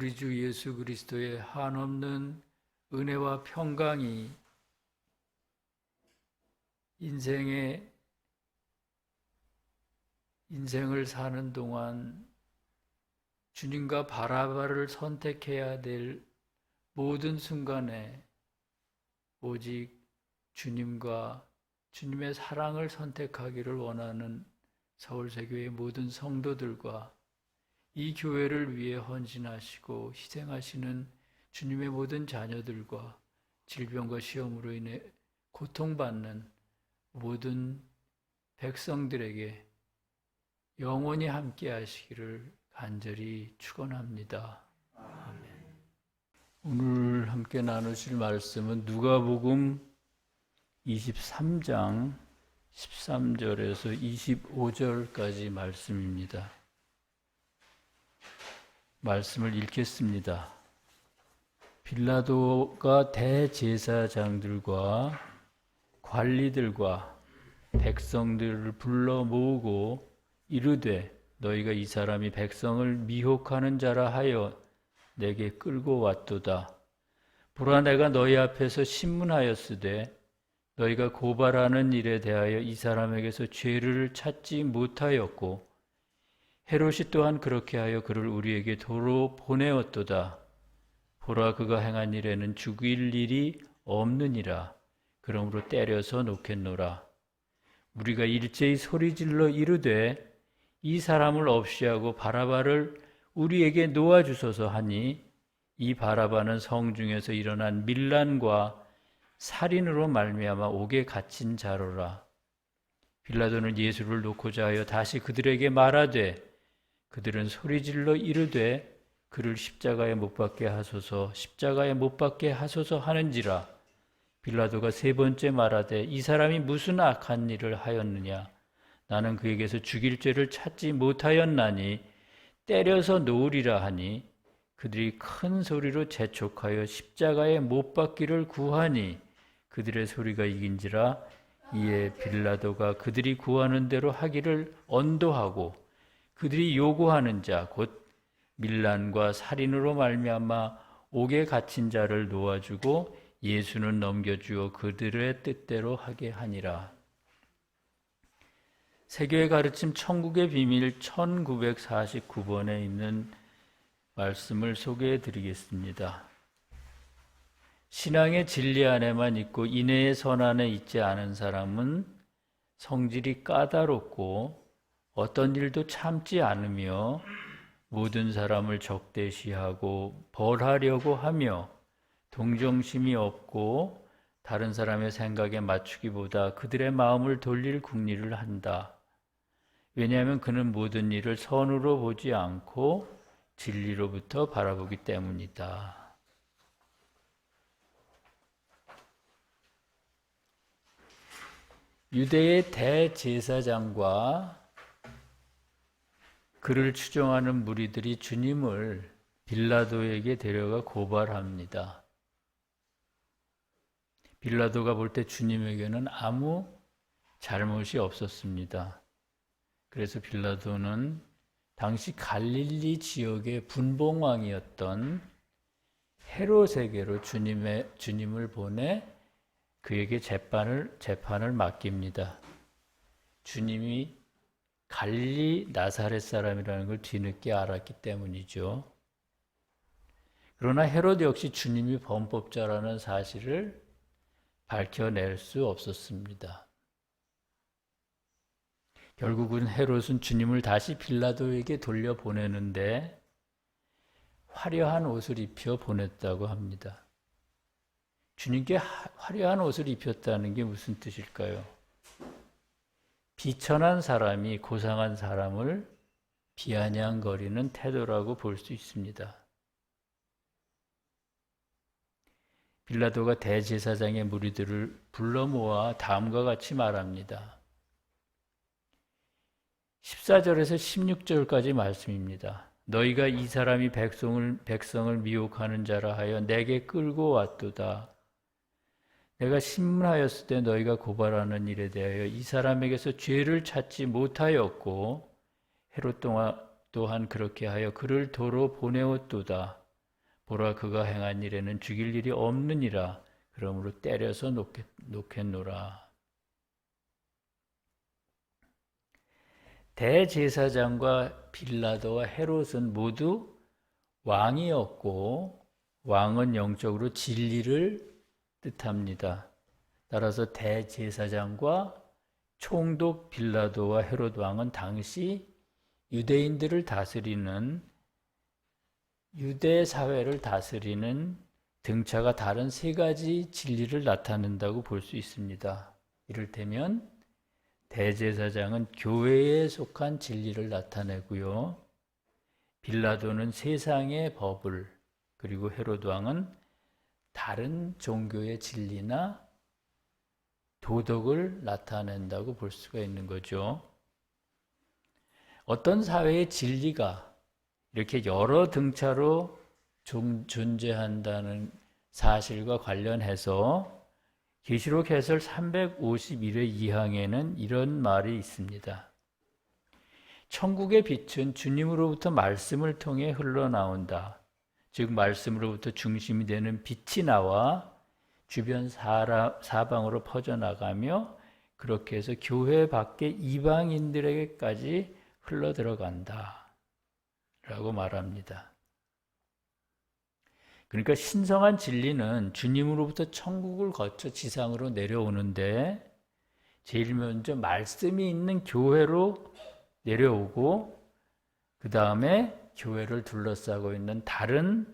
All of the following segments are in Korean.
우리 주 예수 그리스도의 한없는 은혜와 평강이 인생을 사는 동안 주님과 바라바를 선택해야 될 모든 순간에 오직 주님과 주님의 사랑을 선택하기를 원하는 서울세교의 모든 성도들과 이 교회를 위해 헌신하시고 희생하시는 주님의 모든 자녀들과 질병과 시험으로 인해 고통받는 모든 백성들에게 영원히 함께 하시기를 간절히 축원합니다. 아멘. 오늘 함께 나누실 말씀은 누가복음 23장 13절에서 25절까지 말씀입니다. 말씀을 읽겠습니다. 빌라도가 대제사장들과 관리들과 백성들을 불러 모으고 이르되 너희가 이 사람이 백성을 미혹하는 자라 하여 내게 끌고 왔도다. 보라, 내가 너희 앞에서 신문하였으되 너희가 고발하는 일에 대하여 이 사람에게서 죄를 찾지 못하였고 헤롯이 또한 그렇게 하여 그를 우리에게 도로 보내었도다. 보라, 그가 행한 일에는 죽일 일이 없느니라. 그러므로 때려서 놓겠노라. 우리가 일제히 소리질러 이르되 이 사람을 없이 하고 바라바를 우리에게 놓아주소서 하니 이 바라바는 성중에서 일어난 밀란과 살인으로 말미암아 옥에 갇힌 자로라. 빌라도는 예수를 놓고자 하여 다시 그들에게 말하되 그들은 소리질러 이르되 그를 십자가에 못 박게 하소서, 십자가에 못 박게 하소서 하는지라. 빌라도가 세 번째 말하되 이 사람이 무슨 악한 일을 하였느냐? 나는 그에게서 죽일 죄를 찾지 못하였나니 때려서 놓으리라 하니 그들이 큰 소리로 재촉하여 십자가에 못 박기를 구하니 그들의 소리가 이긴지라. 이에 빌라도가 그들이 구하는 대로 하기를 언도하고 그들이 요구하는 자 곧 밀란과 살인으로 말미암아 옥에 갇힌 자를 놓아주고 예수는 넘겨주어 그들의 뜻대로 하게 하니라. 세교의 가르침 천국의 비밀 1949번에 있는 말씀을 소개해 드리겠습니다. 신앙의 진리 안에만 있고 인애의 선 안에 있지 않은 사람은 성질이 까다롭고 어떤 일도 참지 않으며 모든 사람을 적대시하고 벌하려고 하며 동정심이 없고 다른 사람의 생각에 맞추기보다 그들의 마음을 돌릴 궁리를 한다. 왜냐하면 그는 모든 일을 선으로 보지 않고 진리로부터 바라보기 때문이다. 유대의 대제사장과 그를 추종하는 무리들이 주님을 빌라도에게 데려가 고발합니다. 빌라도가 볼 때 주님에게는 아무 잘못이 없었습니다. 그래서 빌라도는 당시 갈릴리 지역의 분봉왕이었던 헤롯에게로 주님을 보내 그에게 재판을 맡깁니다. 주님이 갈릴리 나사렛 사람이라는 걸 뒤늦게 알았기 때문이죠. 그러나 헤롯 역시 주님이 범법자라는 사실을 밝혀낼 수 없었습니다. 결국은 헤롯은 주님을 다시 빌라도에게 돌려보내는데 화려한 옷을 입혀 보냈다고 합니다. 주님께 화려한 옷을 입혔다는 게 무슨 뜻일까요? 비천한 사람이 고상한 사람을 비아냥거리는 태도라고 볼 수 있습니다. 빌라도가 대제사장의 무리들을 불러 모아 다음과 같이 말합니다. 14절에서 16절까지 말씀입니다. 너희가 이 사람이 백성을 미혹하는 자라 하여 내게 끌고 왔도다. 내가 신문하였을 때 너희가 고발하는 일에 대하여 이 사람에게서 죄를 찾지 못하였고 헤롯 또한 그렇게 하여 그를 도로 보내었도다. 보라 그가 행한 일에는 죽일 일이 없느니라. 그러므로 때려서 놓겠노라. 대제사장과 빌라도와 헤롯은 모두 왕이었고 왕은 영적으로 진리를 뜻합니다. 따라서 대제사장과 총독 빌라도와 헤롯 왕은 당시 유대인들을 다스리는 유대 사회를 다스리는 등차가 다른 세 가지 진리를 나타낸다고 볼 수 있습니다. 이를테면 대제사장은 교회에 속한 진리를 나타내고요. 빌라도는 세상의 법을, 그리고 헤롯 왕은 다른 종교의 진리나 도덕을 나타낸다고 볼 수가 있는 거죠. 어떤 사회의 진리가 이렇게 여러 등차로 존재한다는 사실과 관련해서 계시록 해설 351회 2항에는 이런 말이 있습니다. 천국의 빛은 주님으로부터 말씀을 통해 흘러나온다. 즉 말씀으로부터 중심이 되는 빛이 나와 주변 사방으로 퍼져나가며 그렇게 해서 교회 밖의 이방인들에게까지 흘러들어간다 라고 말합니다. 그러니까 신성한 진리는 주님으로부터 천국을 거쳐 지상으로 내려오는데 제일 먼저 말씀이 있는 교회로 내려오고 그 다음에 교회를 둘러싸고 있는 다른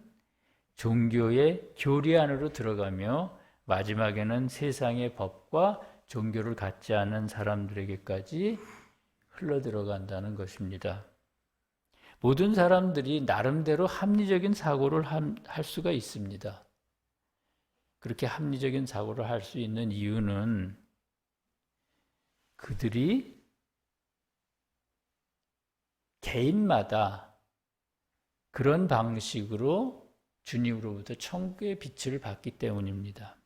종교의 교리 안으로 들어가며 마지막에는 세상의 법과 종교를 갖지 않은 사람들에게까지 흘러들어간다는 것입니다. 모든 사람들이 나름대로 합리적인 사고를 할 수가 있습니다. 그렇게 합리적인 사고를 할 수 있는 이유는 그들이 개인마다 그런 방식으로 주님으로부터 천국의 빛을 받기 때문입니다.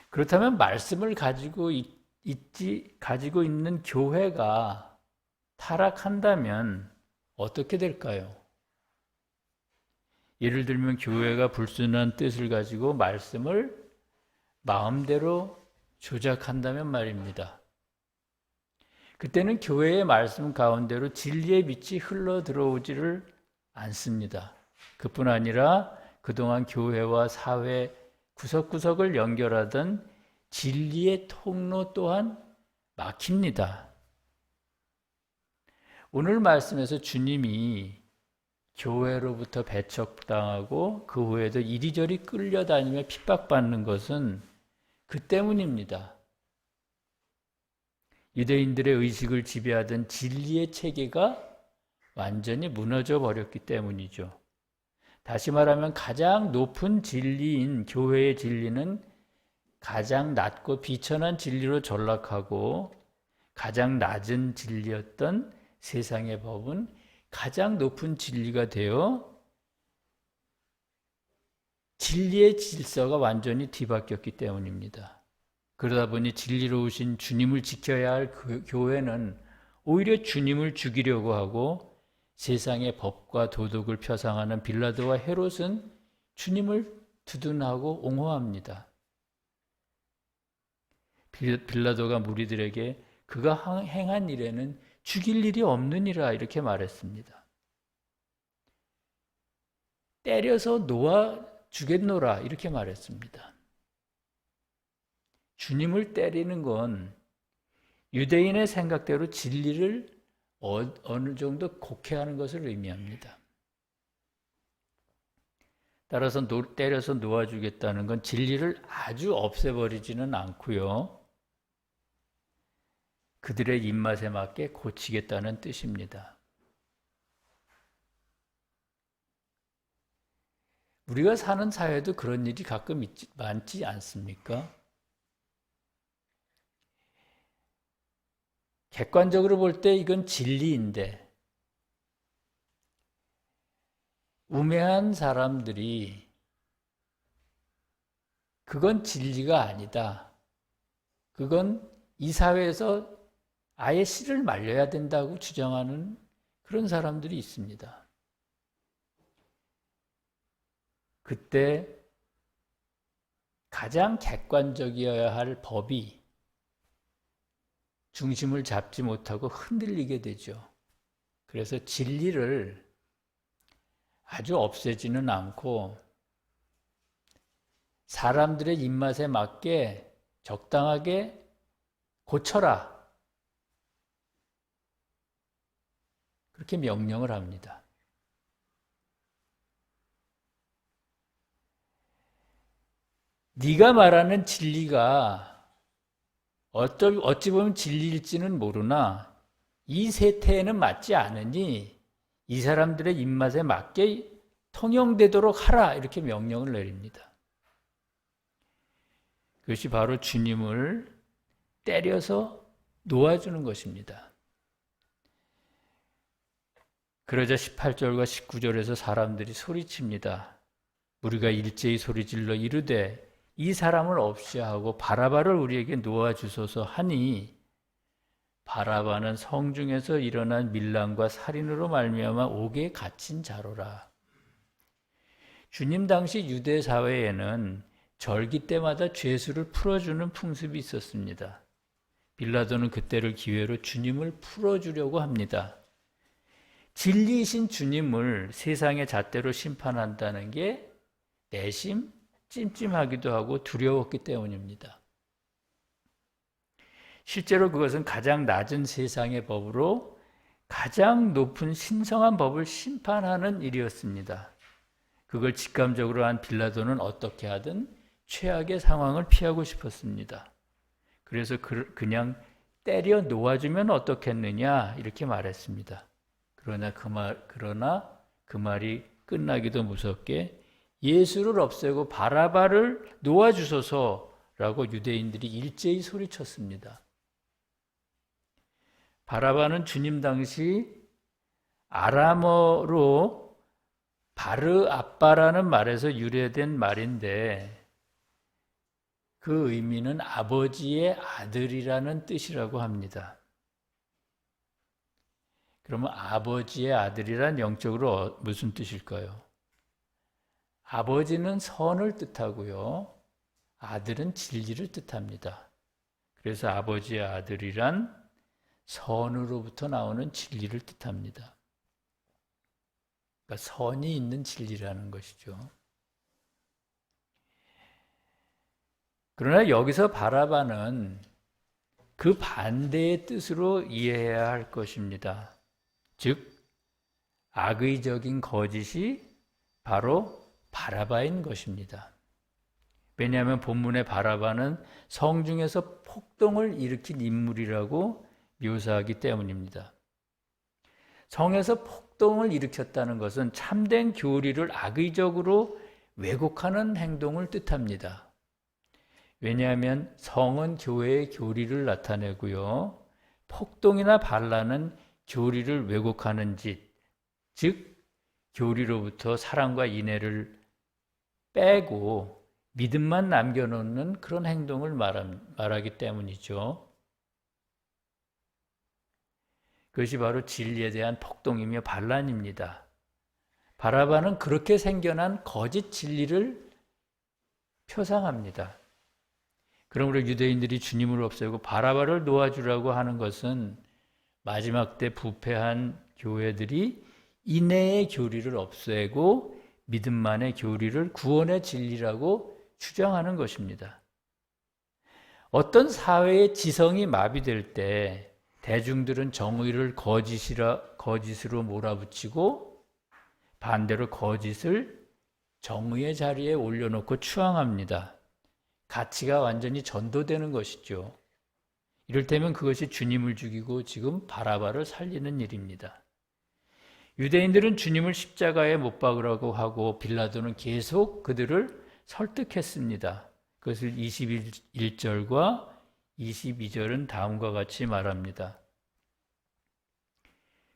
그렇다면 말씀을 가지고 있는 교회가 타락한다면 어떻게 될까요? 예를 들면 교회가 불순한 뜻을 가지고 말씀을 마음대로 조작한다면 말입니다. 그때는 교회의 말씀 가운데로 진리의 빛이 흘러 들어오지를 않습니다. 그뿐 아니라 그동안 교회와 사회 구석구석을 연결하던 진리의 통로 또한 막힙니다. 오늘 말씀에서 주님이 교회로부터 배척당하고 그 후에도 이리저리 끌려다니며 핍박받는 것은 그 때문입니다. 유대인들의 의식을 지배하던 진리의 체계가 완전히 무너져 버렸기 때문이죠. 다시 말하면 가장 높은 진리인 교회의 진리는 가장 낮고 비천한 진리로 전락하고 가장 낮은 진리였던 세상의 법은 가장 높은 진리가 되어 진리의 질서가 완전히 뒤바뀌었기 때문입니다. 그러다 보니 진리로 오신 주님을 지켜야 할 교회는 오히려 주님을 죽이려고 하고 세상의 법과 도덕을 표상하는 빌라도와 헤롯은 주님을 두둔하고 옹호합니다. 빌라도가 무리들에게 그가 행한 일에는 죽일 일이 없느니라 이렇게 말했습니다. 때려서 놓아 주겠노라 이렇게 말했습니다. 주님을 때리는 건 유대인의 생각대로 진리를 어느 정도 곡해하는 것을 의미합니다. 따라서 때려서 놓아주겠다는 건 진리를 아주 없애버리지는 않고요. 그들의 입맛에 맞게 고치겠다는 뜻입니다. 우리가 사는 사회도 그런 일이 가끔 많지 않습니까? 객관적으로 볼 때 이건 진리인데 우매한 사람들이 그건 진리가 아니다. 그건 이 사회에서 아예 씨를 말려야 된다고 주장하는 그런 사람들이 있습니다. 그때 가장 객관적이어야 할 법이 중심을 잡지 못하고 흔들리게 되죠. 그래서 진리를 아주 없애지는 않고 사람들의 입맛에 맞게 적당하게 고쳐라. 그렇게 명령을 합니다. 네가 말하는 진리가 어찌 보면 진리일지는 모르나 이 세태에는 맞지 않으니 이 사람들의 입맛에 맞게 통용되도록 하라 이렇게 명령을 내립니다. 그것이 바로 주님을 때려서 놓아주는 것입니다. 그러자 18절과 19절에서 사람들이 소리칩니다. 우리가 일제히 소리질러 이르되 이 사람을 없이 하고 바라바를 우리에게 놓아주소서 하니 바라바는 성중에서 일어난 밀란과 살인으로 말미암아 옥에 갇힌 자로라. 주님 당시 유대 사회에는 절기 때마다 죄수를 풀어주는 풍습이 있었습니다. 빌라도는 그때를 기회로 주님을 풀어주려고 합니다. 진리이신 주님을 세상의 잣대로 심판한다는 게 내심 찜찜하기도 하고 두려웠기 때문입니다. 실제로 그것은 가장 낮은 세상의 법으로 가장 높은 신성한 법을 심판하는 일이었습니다. 그걸 직감적으로 한 빌라도는 어떻게 하든 최악의 상황을 피하고 싶었습니다. 그래서 그냥 때려 놓아주면 어떻겠느냐 이렇게 말했습니다. 그러나 그 말이 끝나기도 무섭게 예수를 없애고 바라바를 놓아주소서라고 유대인들이 일제히 소리쳤습니다. 바라바는 주님 당시 아람어로 바르 아빠라는 말에서 유래된 말인데 그 의미는 아버지의 아들이라는 뜻이라고 합니다. 그러면 아버지의 아들이란 영적으로 무슨 뜻일까요? 아버지는 선을 뜻하고요. 아들은 진리를 뜻합니다. 그래서 아버지의 아들이란 선으로부터 나오는 진리를 뜻합니다. 그러니까 선이 있는 진리라는 것이죠. 그러나 여기서 바라바는 그 반대의 뜻으로 이해해야 할 것입니다. 즉, 악의적인 거짓이 바로 바라바인 것입니다. 왜냐하면 본문의 바라바는 성중에서 폭동을 일으킨 인물이라고 묘사하기 때문입니다. 성에서 폭동을 일으켰다는 것은 참된 교리를 악의적으로 왜곡하는 행동을 뜻합니다. 왜냐하면 성은 교회의 교리를 나타내고요. 폭동이나 반란은 교리를 왜곡하는 짓, 즉 교리로부터 사랑과 인애를 빼고 믿음만 남겨놓는 그런 행동을 말하기 때문이죠. 그것이 바로 진리에 대한 폭동이며 반란입니다. 바라바는 그렇게 생겨난 거짓 진리를 표상합니다. 그러므로 유대인들이 주님을 없애고 바라바를 놓아주라고 하는 것은 마지막 때 부패한 교회들이 인애의 교리를 없애고 믿음만의 교리를 구원의 진리라고 주장하는 것입니다. 어떤 사회의 지성이 마비될 때 대중들은 정의를 거짓으로 몰아붙이고 반대로 거짓을 정의의 자리에 올려놓고 추앙합니다. 가치가 완전히 전도되는 것이죠. 이를테면 그것이 주님을 죽이고 지금 바라바를 살리는 일입니다. 유대인들은 주님을 십자가에 못 박으라고 하고 빌라도는 계속 그들을 설득했습니다. 그것을 21절과 22절은 다음과 같이 말합니다.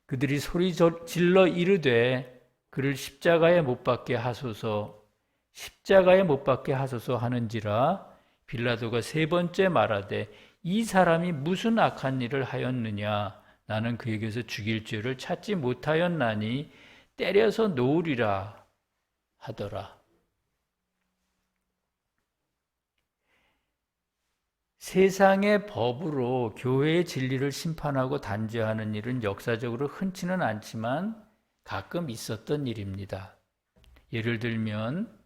그들이 소리 질러 이르되 그를 십자가에 못 박게 하소서 십자가에 못 박게 하소서 하는지라 빌라도가 세 번째 말하되 이 사람이 무슨 악한 일을 하였느냐 나는 그에게서 죽일 죄를 찾지 못하였나니 때려서 놓으리라 하더라. 세상의 법으로 교회의 진리를 심판하고 단죄하는 일은 역사적으로 흔치는 않지만 가끔 있었던 일입니다. 예를 들면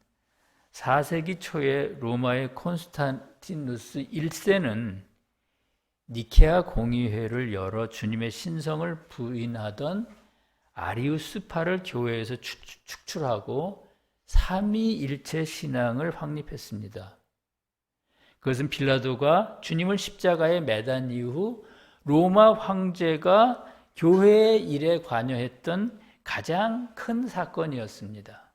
4세기 초에 로마의 콘스탄티누스 1세는 니케아 공의회를 열어 주님의 신성을 부인하던 아리우스파를 교회에서 축출하고 삼위일체 신앙을 확립했습니다. 그것은 빌라도가 주님을 십자가에 매단 이후 로마 황제가 교회의 일에 관여했던 가장 큰 사건이었습니다.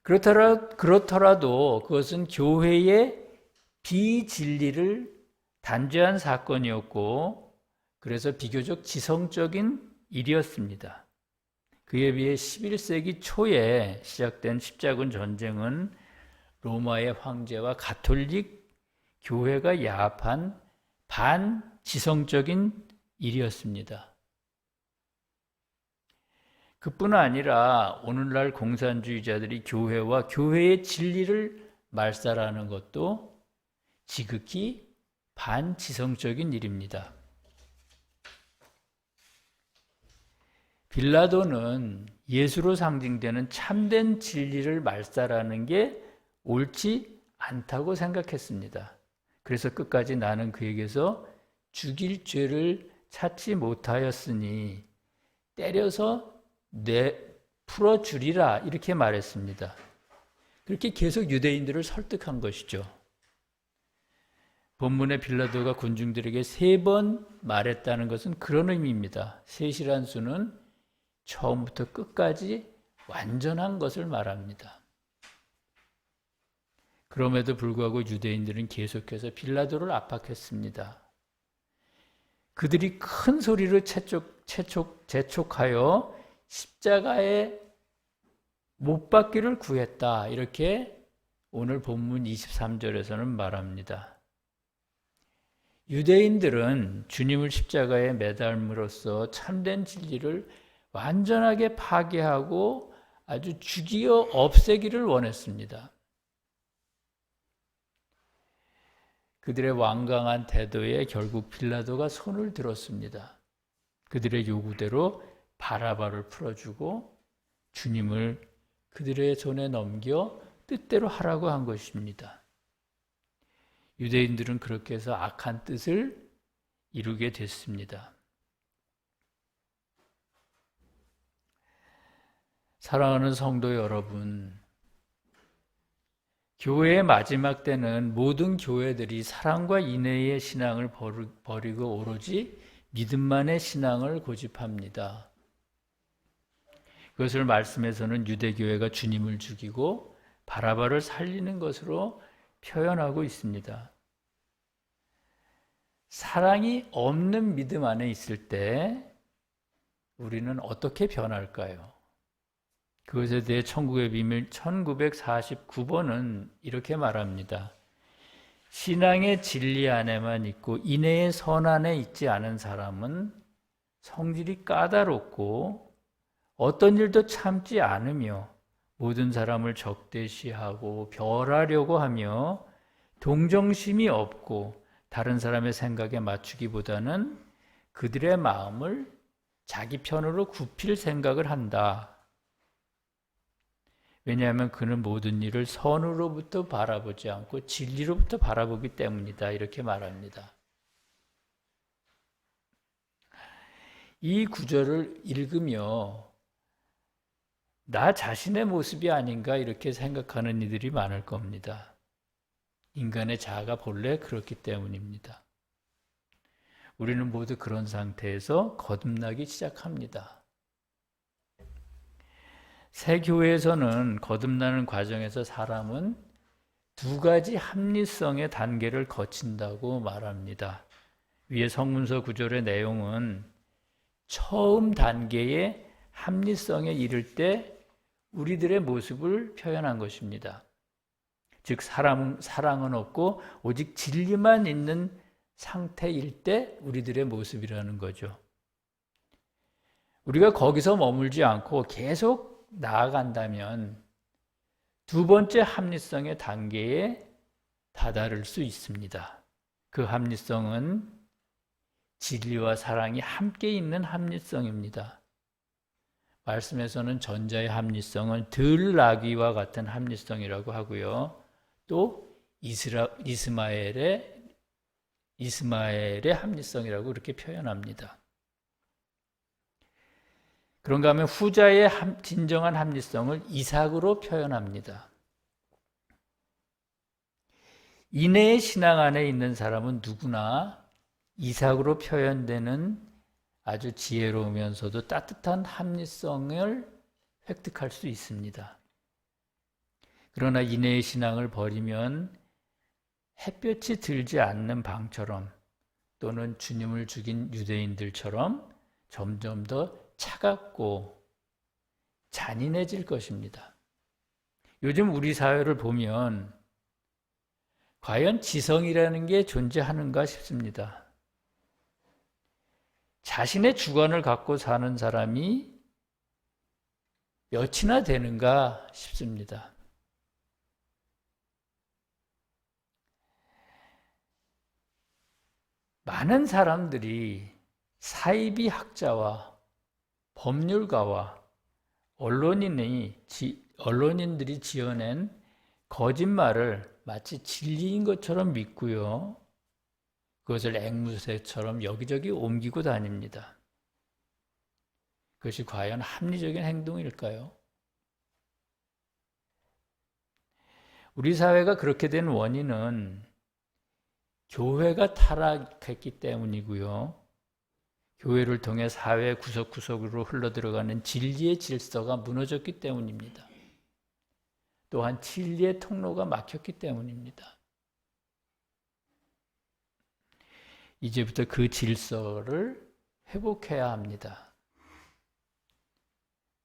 그렇더라도 그것은 교회의 비진리를 단죄한 사건이었고, 그래서 비교적 지성적인 일이었습니다. 그에 비해 11세기 초에 시작된 십자군 전쟁은 로마의 황제와 가톨릭 교회가 야합한 반지성적인 일이었습니다. 그뿐 아니라 오늘날 공산주의자들이 교회와 교회의 진리를 말살하는 것도 지극히 반지성적인 일입니다. 빌라도는 예수로 상징되는 참된 진리를 말살하는 게 옳지 않다고 생각했습니다. 그래서 끝까지 나는 그에게서 죽일 죄를 찾지 못하였으니 때려서 풀어주리라, 이렇게 말했습니다. 그렇게 계속 유대인들을 설득한 것이죠. 본문의 빌라도가 군중들에게 3번 말했다는 것은 그런 의미입니다. 3이란 수는 처음부터 끝까지 완전한 것을 말합니다. 그럼에도 불구하고 유대인들은 계속해서 빌라도를 압박했습니다. 그들이 큰 소리로 재촉하여 십자가에 못 박기를 구했다, 이렇게 오늘 본문 23절에서는 말합니다. 유대인들은 주님을 십자가에 매달음으로써 참된 진리를 완전하게 파괴하고 아주 죽이어 없애기를 원했습니다. 그들의 완강한 태도에 결국 빌라도가 손을 들었습니다. 그들의 요구대로 바라바를 풀어주고 주님을 그들의 손에 넘겨 뜻대로 하라고 한 것입니다. 유대인들은 그렇게 해서 악한 뜻을 이루게 됐습니다. 사랑하는 성도 여러분, 교회의 마지막 때는 모든 교회들이 사랑과 인애의 신앙을 버리고 오로지 믿음만의 신앙을 고집합니다. 그것을 말씀에서는 유대교회가 주님을 죽이고 바라바를 살리는 것으로 표현하고 있습니다. 사랑이 없는 믿음 안에 있을 때 우리는 어떻게 변할까요? 그것에 대해 천국의 비밀 1949번은 이렇게 말합니다. 신앙의 진리 안에만 있고 인애의 선 안에 있지 않은 사람은 성질이 까다롭고 어떤 일도 참지 않으며 모든 사람을 적대시하고 별하려고 하며 동정심이 없고 다른 사람의 생각에 맞추기보다는 그들의 마음을 자기 편으로 굽힐 생각을 한다. 왜냐하면 그는 모든 일을 선으로부터 바라보지 않고 진리로부터 바라보기 때문이다, 이렇게 말합니다. 이 구절을 읽으며 나 자신의 모습이 아닌가 이렇게 생각하는 이들이 많을 겁니다. 인간의 자아가 본래 그렇기 때문입니다. 우리는 모두 그런 상태에서 거듭나기 시작합니다. 새 교회에서는 거듭나는 과정에서 사람은 2가지 합리성의 단계를 거친다고 말합니다. 위에 성문서 구절의 내용은 처음 단계의 합리성에 이를 때 우리들의 모습을 표현한 것입니다. 즉 사랑은 없고 오직 진리만 있는 상태일 때 우리들의 모습이라는 거죠. 우리가 거기서 머물지 않고 계속 나아간다면 두 번째 합리성의 단계에 다다를 수 있습니다. 그 합리성은 진리와 사랑이 함께 있는 합리성입니다. 말씀에서는 전자의 합리성은 덜 나귀와 같은 합리성이라고 하고요. 또 이스마엘의 합리성이라고 이렇게 표현합니다. 그런가 하면 후자의 진정한 합리성을 이삭으로 표현합니다. 인내의 신앙 안에 있는 사람은 누구나 이삭으로 표현되는 아주 지혜로우면서도 따뜻한 합리성을 획득할 수 있습니다. 그러나 인내의 신앙을 버리면 햇볕이 들지 않는 방처럼 또는 주님을 죽인 유대인들처럼 점점 더 차갑고 잔인해질 것입니다. 요즘 우리 사회를 보면 과연 지성이라는 게 존재하는가 싶습니다. 자신의 주관을 갖고 사는 사람이 몇이나 되는가 싶습니다. 많은 사람들이 사이비 학자와 법률가와 언론인들이 지어낸 거짓말을 마치 진리인 것처럼 믿고요. 그것을 앵무새처럼 여기저기 옮기고 다닙니다. 그것이 과연 합리적인 행동일까요? 우리 사회가 그렇게 된 원인은 교회가 타락했기 때문이고요. 교회를 통해 사회 구석구석으로 흘러들어가는 진리의 질서가 무너졌기 때문입니다. 또한 진리의 통로가 막혔기 때문입니다. 이제부터 그 질서를 회복해야 합니다.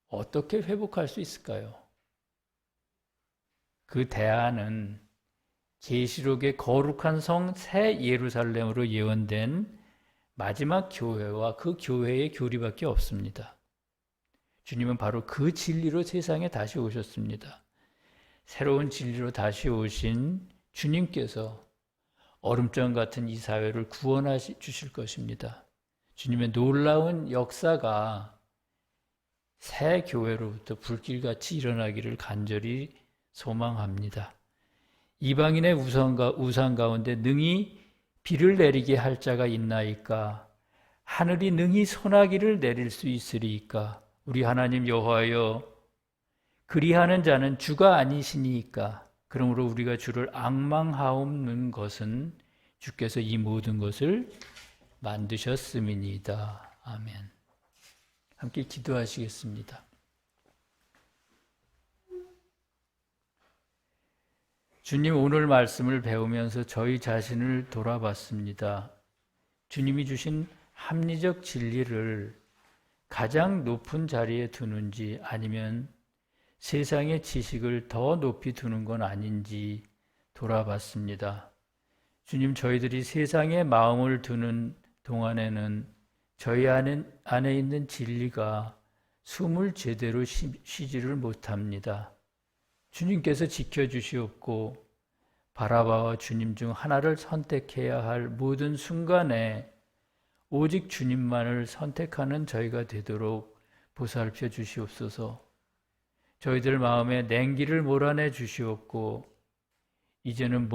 어떻게 회복할 수 있을까요? 그 대안은 계시록의 거룩한 성 새 예루살렘으로 예언된 마지막 교회와 그 교회의 교리밖에 없습니다. 주님은 바로 그 진리로 세상에 다시 오셨습니다. 새로운 진리로 다시 오신 주님께서 얼음장 같은 이 사회를 구원해 주실 것입니다. 주님의 놀라운 역사가 새 교회로부터 불길같이 일어나기를 간절히 소망합니다. 이방인의 우상 가운데 능히 비를 내리게 할 자가 있나이까? 하늘이 능히 소나기를 내릴 수 있으리이까? 우리 하나님 여호와여, 그리하는 자는 주가 아니시니이까? 그러므로 우리가 주를 앙망하옵는 것은 주께서 이 모든 것을 만드셨음이니이다. 아멘. 함께 기도하시겠습니다. 주님, 오늘 말씀을 배우면서 저희 자신을 돌아봤습니다. 주님이 주신 합리적 진리를 가장 높은 자리에 두는지 아니면 세상의 지식을 더 높이 두는 건 아닌지 돌아봤습니다. 주님, 저희들이 세상의 마음을 두는 동안에는 저희 안에 있는 진리가 숨을 제대로 쉬지를 못합니다. 주님께서 지켜주시옵고 바라바와 주님 중 하나를 선택해야 할 모든 순간에 오직 주님만을 선택하는 저희가 되도록 보살펴 주시옵소서. 저희들 마음에 냉기를 몰아내 주시옵고 이제는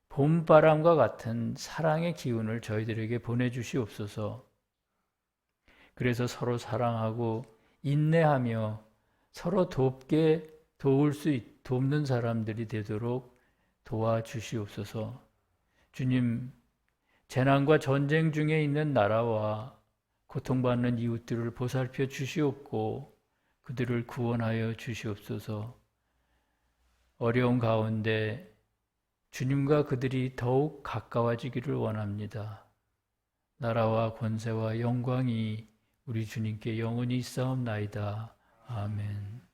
봄바람과 같은 사랑의 기운을 저희들에게 보내주시옵소서. 그래서 서로 사랑하고 인내하며 서로 돕는 사람들이 되도록 도와주시옵소서. 주님, 재난과 전쟁 중에 있는 나라와 고통받는 이웃들을 보살펴 주시옵고 그들을 구원하여 주시옵소서. 어려운 가운데 주님과 그들이 더욱 가까워지기를 원합니다. 나라와 권세와 영광이 우리 주님께 영원히 있사옵나이다. 아멘.